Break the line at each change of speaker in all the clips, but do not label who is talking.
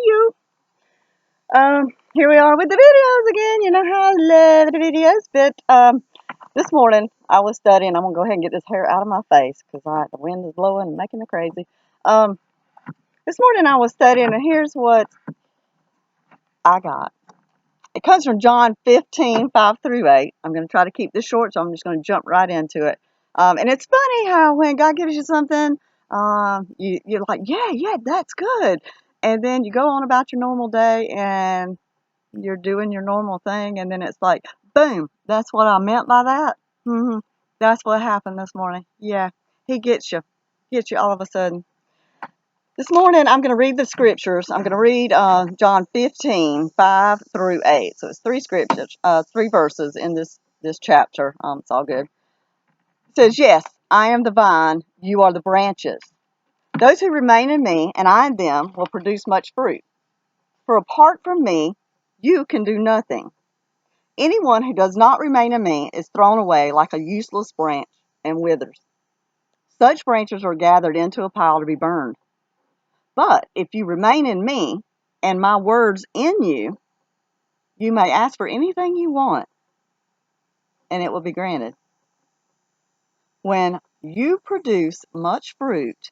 you? Here we are with the videos again. You know how I love the videos. But this morning I was studying. I'm gonna go ahead and get this hair out of my face because the wind is blowing and making me crazy. Um, this morning I was studying, and here's what I got. It comes from John 15:5 through 8. I'm gonna try to keep this short, so I'm just gonna jump right into it. And it's funny how when God gives you something, you're like, yeah, that's good. And then you go on about your normal day, and you're doing your normal thing, and then it's like, boom, that's what I meant by that. That's what happened this morning. Yeah, he gets you all of a sudden. This morning, I'm going to read the scriptures. I'm going to read John 15:5 through 8. So it's three scriptures, three verses in this chapter. It's all good. It says, yes, I am the vine, you are the branches. Those who remain in me and I in them will produce much fruit. For apart from me, you can do nothing. Anyone who does not remain in me is thrown away like a useless branch and withers. Such branches are gathered into a pile to be burned. But if you remain in me and my words in you, you may ask for anything you want and it will be granted. When you produce much fruit,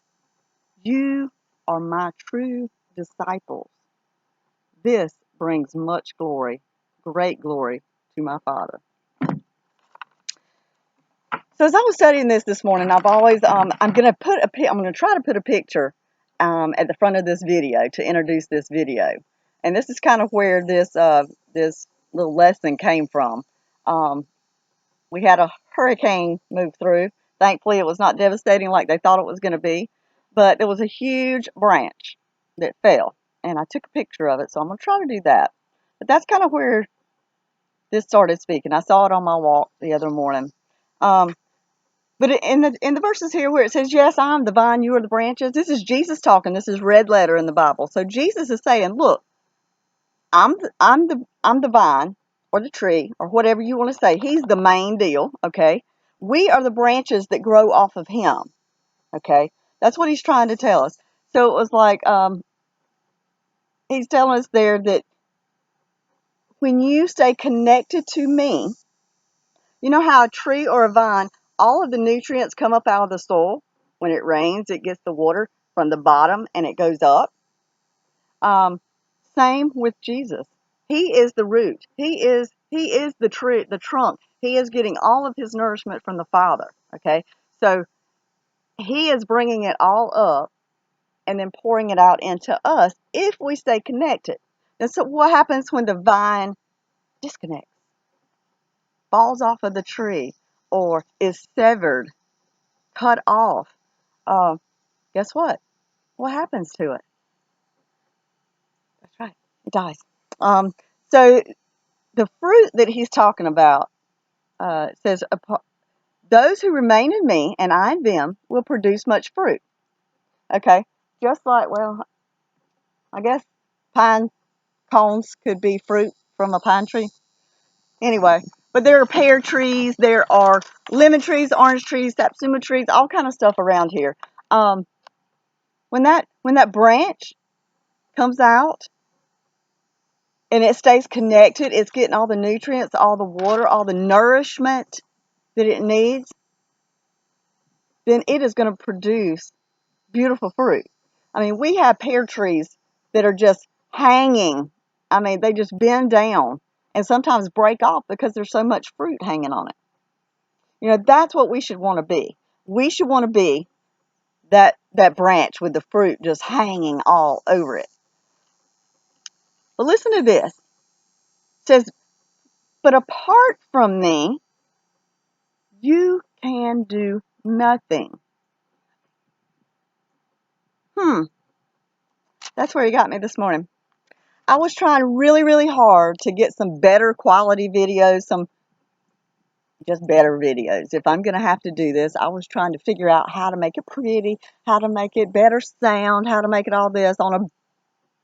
you are my true disciples. This brings much glory, great glory to my Father. So as I was studying this morning, I've always I'm gonna try to put a picture at the front of this video to introduce this video, and this is kind of where this little lesson came from. Um, we had a hurricane move through. Thankfully, it was not devastating like they thought it was going to be, but there was a huge branch that fell, and I took a picture of it. So I'm gonna try to do that. But that's kind of where this started speaking. I saw it on my walk the other morning. Um, but in the verses here where it says, yes, I'm the vine, you are the branches, this is Jesus talking. This is red letter in the Bible. So Jesus is saying, look, I'm the vine or the tree or whatever you want to say. He's the main deal, okay? We are the branches that grow off of him, okay? That's what he's trying to tell us. So it was like he's telling us there that when you stay connected to me, you know how a tree or a vine, all of the nutrients come up out of the soil. When it rains, it gets the water from the bottom and it goes up. Um, Same with Jesus. He is the root. He is the tree, the trunk. He is getting all of his nourishment from the Father. Okay, so he is bringing it all up and then pouring it out into us if we stay connected. And so, what happens when the vine disconnects, falls off of the tree, or is severed, cut off? Uh, Guess what? What happens to it? That's right, it dies. Um, so the fruit that he's talking about says, those who remain in me and I in them will produce much fruit. Okay, just like, well, I guess pine cones could be fruit from a pine tree. Anyway, but there are pear trees, there are lemon trees, orange trees, satsuma trees, all kind of stuff around here. Um, when that branch comes out and it stays connected, it's getting all the nutrients, all the water, all the nourishment that it needs, then it is going to produce beautiful fruit. I mean, we have pear trees that are just hanging. I mean, they just bend down and sometimes break off because there's so much fruit hanging on it. You know, that's what we should want to be. We should want to be that branch with the fruit just hanging all over it. But listen to this. It says, but apart from me, you can do nothing. That's where you got me this morning. I was trying really, really hard to get some better quality videos, some just better videos. If I'm going to have to do this, I was trying to figure out how to make it pretty, how to make it better sound, how to make it all this on a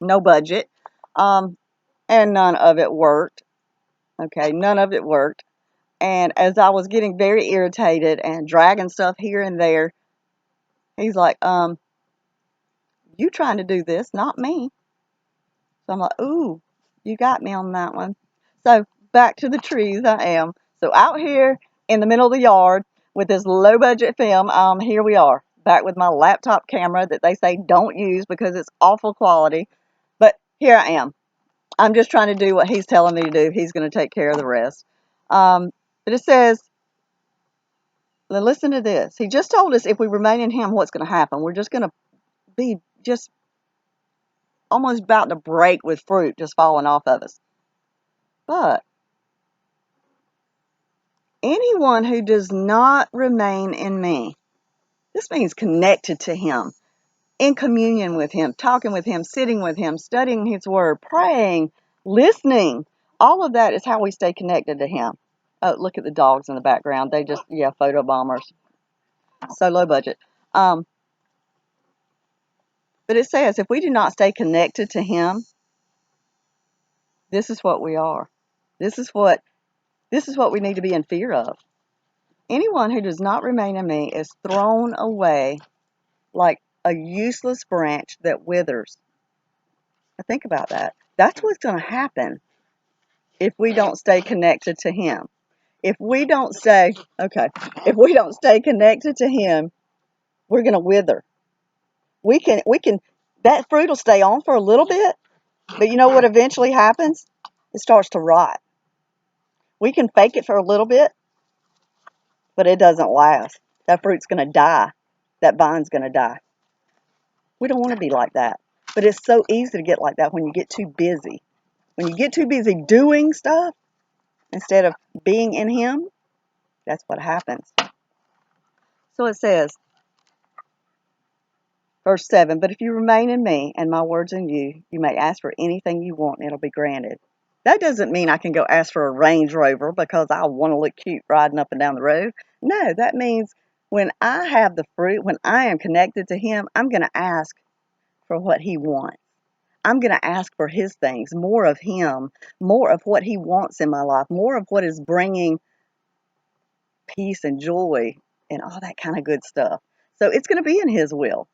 no budget. And none of it worked. Okay, none of it worked. And as I was getting very irritated and dragging stuff here and there, he's like, you trying to do this, not me. So I'm like, ooh, you got me on that one. So back to the trees I am. So out here in the middle of the yard with this low budget film, here we are. Back with my laptop camera that they say don't use because it's awful quality. But here I am. I'm just trying to do what he's telling me to do. He's going to take care of the rest. But it says, listen to this. He just told us if we remain in him, what's going to happen. We're just going to be just almost about to break with fruit just falling off of us. But anyone who does not remain in me, this means connected to him, in communion with him, talking with him, sitting with him, studying his word, praying, listening. All of that is how we stay connected to him. Oh, look at the dogs in the background. They just, yeah, photo bombers. So low budget. But it says if we do not stay connected to him, this is what we are. This is what we need to be in fear of. Anyone who does not remain in me is thrown away like a useless branch that withers. Now think about that. That's what's going to happen if we don't stay connected to him. If we don't stay, okay, if we don't stay connected to him, we're going to wither. That fruit will stay on for a little bit, but you know what eventually happens? It starts to rot. We can fake it for a little bit, but it doesn't last. That fruit's going to die. That vine's going to die. We don't want to be like that. But it's so easy to get like that when you get too busy. When you get too busy doing stuff instead of being in him, that's what happens. So it says, verse 7, but if you remain in me and my words in you, you may ask for anything you want and it'll be granted. That doesn't mean I can go ask for a Range Rover because I want to look cute riding up and down the road. No, that means when I have the fruit, when I am connected to him, I'm going to ask for what he wants. I'm going to ask for his things, more of him, more of what he wants in my life, more of what is bringing peace and joy and all that kind of good stuff. So it's going to be in his will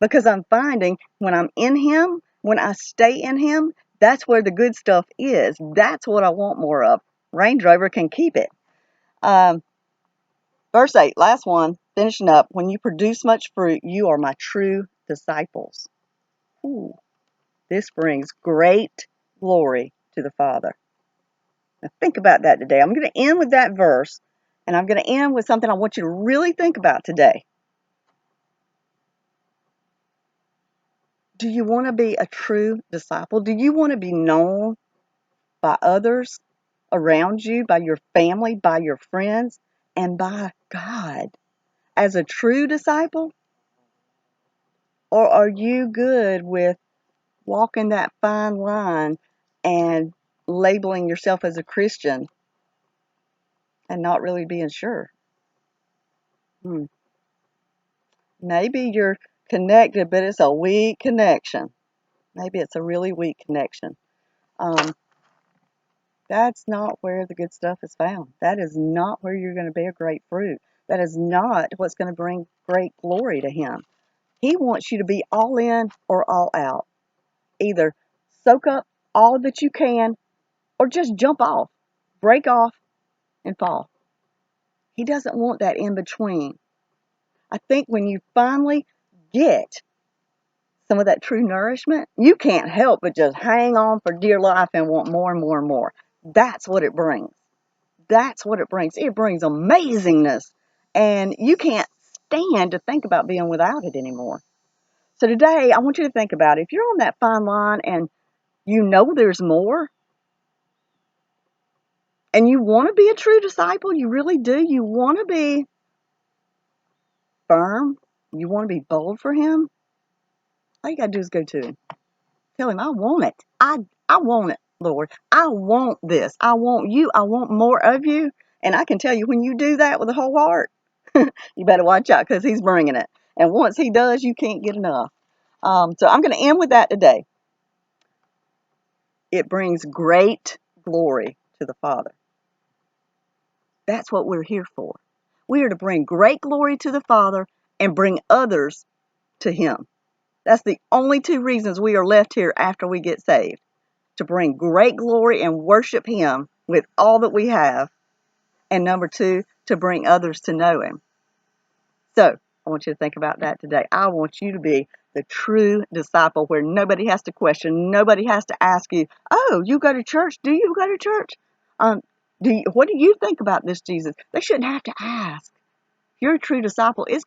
because I'm finding when I'm in him, when I stay in him, that's where the good stuff is. That's what I want more of. Range Rover can keep it. Um, Verse 8, last one, finishing up. When you produce much fruit, you are my true disciples. Ooh, this brings great glory to the Father. Now think about that today. I'm going to end with that verse, and I'm going to end with something I want you to really think about today. Do you want to be a true disciple? Do you want to be known by others around you, by your family, by your friends, and by God as a true disciple? Or are you good with walking that fine line and labeling yourself as a Christian and not really being sure? Maybe you're connected, but it's a weak connection. Maybe it's a really weak connection. Um, that's not where the good stuff is found. That is not where you're going to bear great fruit. That is not what's going to bring great glory to him. He wants you to be all in or all out. Either soak up all that you can or just jump off, break off, and fall. He doesn't want that in between. I think when you finally get some of that true nourishment, you can't help but just hang on for dear life and want more and more and more. That's what it brings. That's what it brings. It brings amazingness. And you can't stand to think about being without it anymore. So today, I want you to think about it. If you're on that fine line and you know there's more, and you want to be a true disciple, you really do. You want to be firm. You want to be bold for him. All you got to do is go to him. Tell him, I want it. I want it, Lord. I want this. I want you. I want more of you. And I can tell you, when you do that with a whole heart, you better watch out because he's bringing it. And once he does, you can't get enough. So I'm going to end with that today. It brings great glory to the Father. That's what we're here for. We are to bring great glory to the Father and bring others to him. That's the only two reasons we are left here after we get saved. To bring great glory and worship Him with all that we have. And number two, to bring others to know Him. So, I want you to think about that today. I want you to be the true disciple where nobody has to question, nobody has to ask you, oh, you go to church? Do you go to church? Um, what do you think about this Jesus? They shouldn't have to ask. If you're a true disciple, it's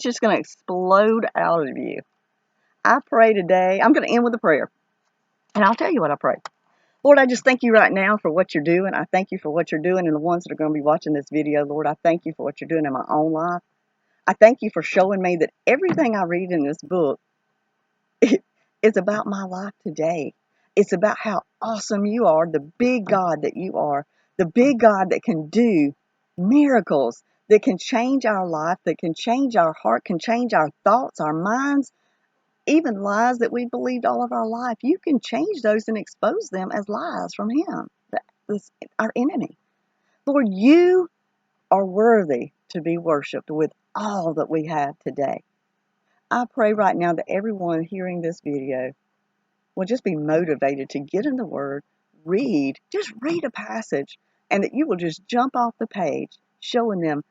just going to explode out of you. I pray today, I'm going to end with a prayer. And I'll tell you what I pray. Lord, I just thank you right now for what you're doing. I thank you for what you're doing in the ones that are going to be watching this video. Lord, I thank you for what you're doing in my own life. I thank you for showing me that everything I read in this book is about my life today. It's about how awesome you are, the big God that you are, the big God that can do miracles, that can change our life, that can change our heart, can change our thoughts, our minds, even lies that we believed all of our life. You can change those and expose them as lies from Him, our enemy. Lord, you are worthy to be worshiped with all that we have today. I pray right now that everyone hearing this video will just be motivated to get in the Word, just read a passage, and that you will just jump off the page showing them,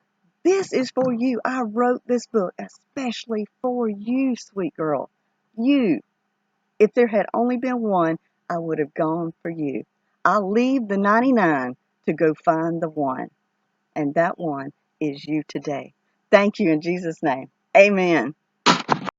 this is for you. I wrote this book especially for you, sweet girl. You. If there had only been one, I would have gone for you. I'll leave the 99 to go find the one. And that one is you today. Thank you in Jesus' name. Amen.